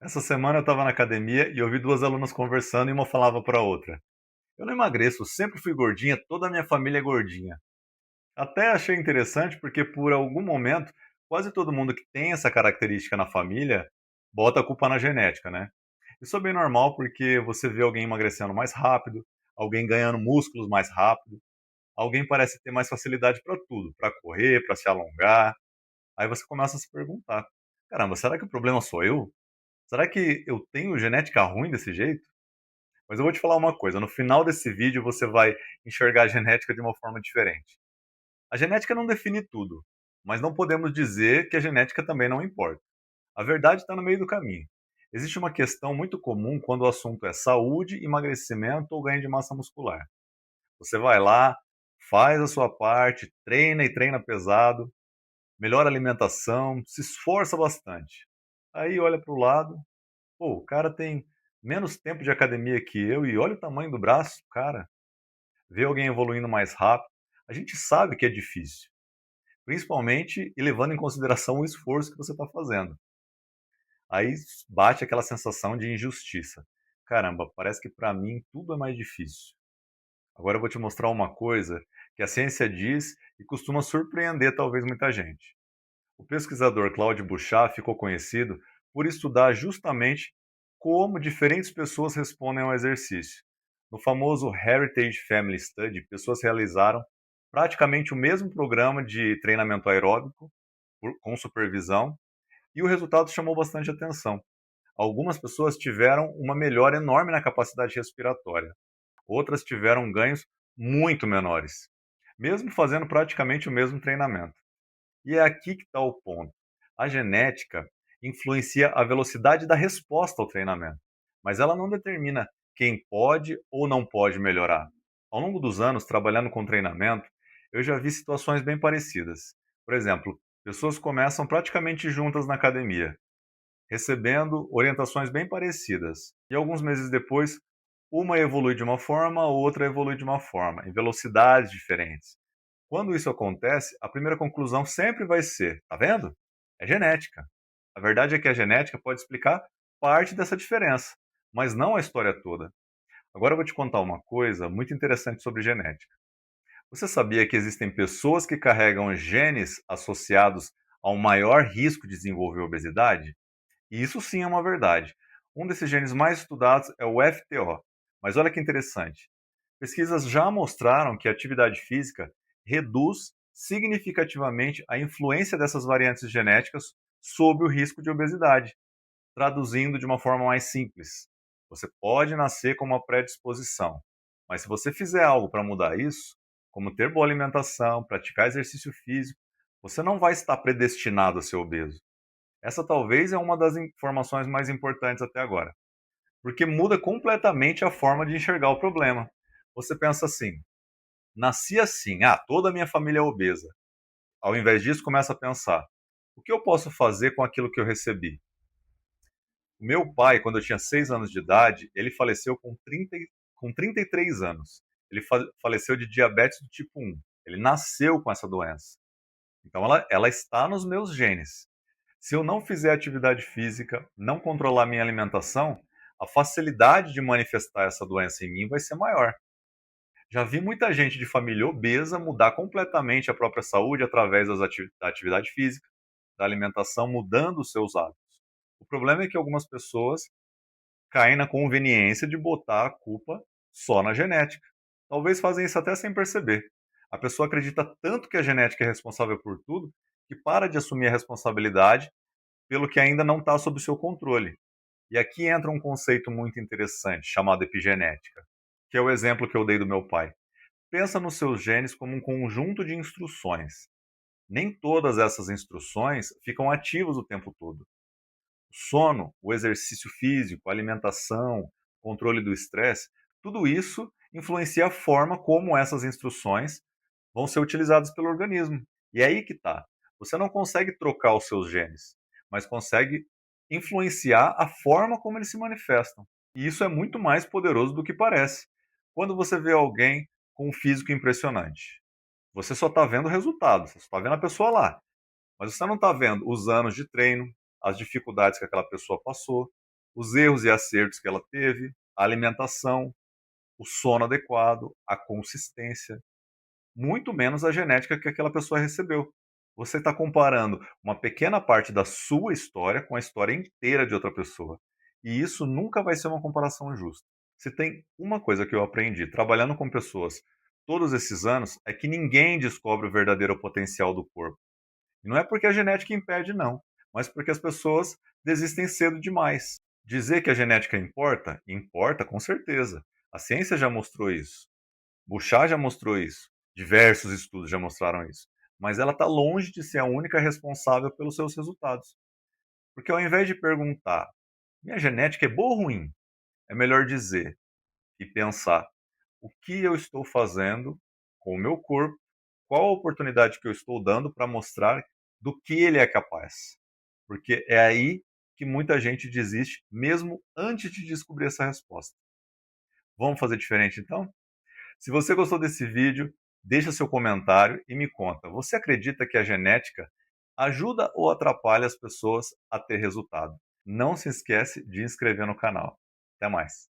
Essa semana eu estava na academia e ouvi duas alunas conversando e uma falava para a outra: Eu não emagreço, sempre fui gordinha, toda a minha família é gordinha. Até achei interessante porque, por algum momento, quase todo mundo que tem essa característica na família bota a culpa na genética, né? Isso é bem normal porque você vê alguém emagrecendo mais rápido, alguém ganhando músculos mais rápido, alguém parece ter mais facilidade para tudo, para correr, para se alongar. Aí você começa a se perguntar: caramba, será que o problema sou eu? Será que eu tenho genética ruim desse jeito? Mas eu vou te falar uma coisa, no final desse vídeo você vai enxergar a genética de uma forma diferente. A genética não define tudo, mas não podemos dizer que a genética também não importa. A verdade está no meio do caminho. Existe uma questão muito comum quando o assunto é saúde, emagrecimento ou ganho de massa muscular. Você vai lá, faz a sua parte, treina e treina pesado, melhora a alimentação, se esforça bastante. Aí olha para o lado, pô, o cara tem menos tempo de academia que eu e olha o tamanho do braço, cara. Ver alguém evoluindo mais rápido, a gente sabe que é difícil, principalmente e levando em consideração o esforço que você está fazendo. Aí bate aquela sensação de injustiça. Caramba, parece que para mim tudo é mais difícil. Agora eu vou te mostrar uma coisa que a ciência diz e costuma surpreender talvez muita gente. O pesquisador Claude Bouchard ficou conhecido por estudar justamente como diferentes pessoas respondem ao exercício. No famoso Heritage Family Study, pessoas realizaram praticamente o mesmo programa de treinamento aeróbico com supervisão e o resultado chamou bastante atenção. Algumas pessoas tiveram uma melhora enorme na capacidade respiratória, outras tiveram ganhos muito menores, mesmo fazendo praticamente o mesmo treinamento. E é aqui que está o ponto. A genética influencia a velocidade da resposta ao treinamento, mas ela não determina quem pode ou não pode melhorar. Ao longo dos anos, trabalhando com treinamento, eu já vi situações bem parecidas. Por exemplo, pessoas começam praticamente juntas na academia, recebendo orientações bem parecidas. E alguns meses depois, uma evolui de uma forma, a outra evolui de uma forma, em velocidades diferentes. Quando isso acontece, a primeira conclusão sempre vai ser: tá vendo? É genética. A verdade é que a genética pode explicar parte dessa diferença, mas não a história toda. Agora eu vou te contar uma coisa muito interessante sobre genética. Você sabia que existem pessoas que carregam genes associados a um maior risco de desenvolver obesidade? E isso sim é uma verdade. Um desses genes mais estudados é o FTO. Mas olha que interessante. Pesquisas já mostraram que a atividade física reduz significativamente a influência dessas variantes genéticas sobre o risco de obesidade. Traduzindo de uma forma mais simples, você pode nascer com uma predisposição, mas se você fizer algo para mudar isso, como ter boa alimentação, praticar exercício físico, você não vai estar predestinado a ser obeso. Essa talvez é uma das informações mais importantes até agora, porque muda completamente a forma de enxergar o problema. Você pensa assim: nasci assim, toda a minha família é obesa. Ao invés disso, começa a pensar: o que eu posso fazer com aquilo que eu recebi? O meu pai, quando eu tinha 6 anos de idade, ele faleceu com 33 anos. Ele faleceu de diabetes do tipo 1. Ele nasceu com essa doença. Então ela está nos meus genes. Se eu não fizer atividade física, não controlar minha alimentação, a facilidade de manifestar essa doença em mim vai ser maior. Já vi muita gente de família obesa mudar completamente a própria saúde através da atividade física, da alimentação, mudando os seus hábitos. O problema é que algumas pessoas caem na conveniência de botar a culpa só na genética. Talvez fazem isso até sem perceber. A pessoa acredita tanto que a genética é responsável por tudo que para de assumir a responsabilidade pelo que ainda não está sob o seu controle. E aqui entra um conceito muito interessante chamado epigenética, que é o exemplo que eu dei do meu pai. Pensa nos seus genes como um conjunto de instruções. Nem todas essas instruções ficam ativas o tempo todo. O sono, o exercício físico, a alimentação, controle do estresse, tudo isso influencia a forma como essas instruções vão ser utilizadas pelo organismo. E é aí que está. Você não consegue trocar os seus genes, mas consegue influenciar a forma como eles se manifestam. E isso é muito mais poderoso do que parece. Quando você vê alguém com um físico impressionante, você só está vendo o resultado, você só está vendo a pessoa lá. Mas você não está vendo os anos de treino, as dificuldades que aquela pessoa passou. os erros e acertos que ela teve, a alimentação, o sono adequado, a consistência, muito menos a genética que aquela pessoa recebeu. Você está comparando uma pequena parte da sua história com a história inteira de outra pessoa. E isso nunca vai ser uma comparação justa. Se tem uma coisa que eu aprendi trabalhando com pessoas todos esses anos, é que ninguém descobre o verdadeiro potencial do corpo. E não é porque a genética impede, não, mas porque as pessoas desistem cedo demais. Dizer que a genética importa? Importa, com certeza. A ciência já mostrou isso. Bouchard já mostrou isso. Diversos estudos já mostraram isso. Mas ela está longe de ser a única responsável pelos seus resultados. Porque ao invés de perguntar, minha genética é boa ou ruim? É melhor dizer e pensar, o que eu estou fazendo com o meu corpo, qual a oportunidade que eu estou dando para mostrar do que ele é capaz. Porque é aí que muita gente desiste, mesmo antes de descobrir essa resposta. Vamos fazer diferente então? Se você gostou desse vídeo, deixa seu comentário e me conta, você acredita que a genética ajuda ou atrapalha as pessoas a ter resultado? Não se esquece de inscrever no canal. Até mais!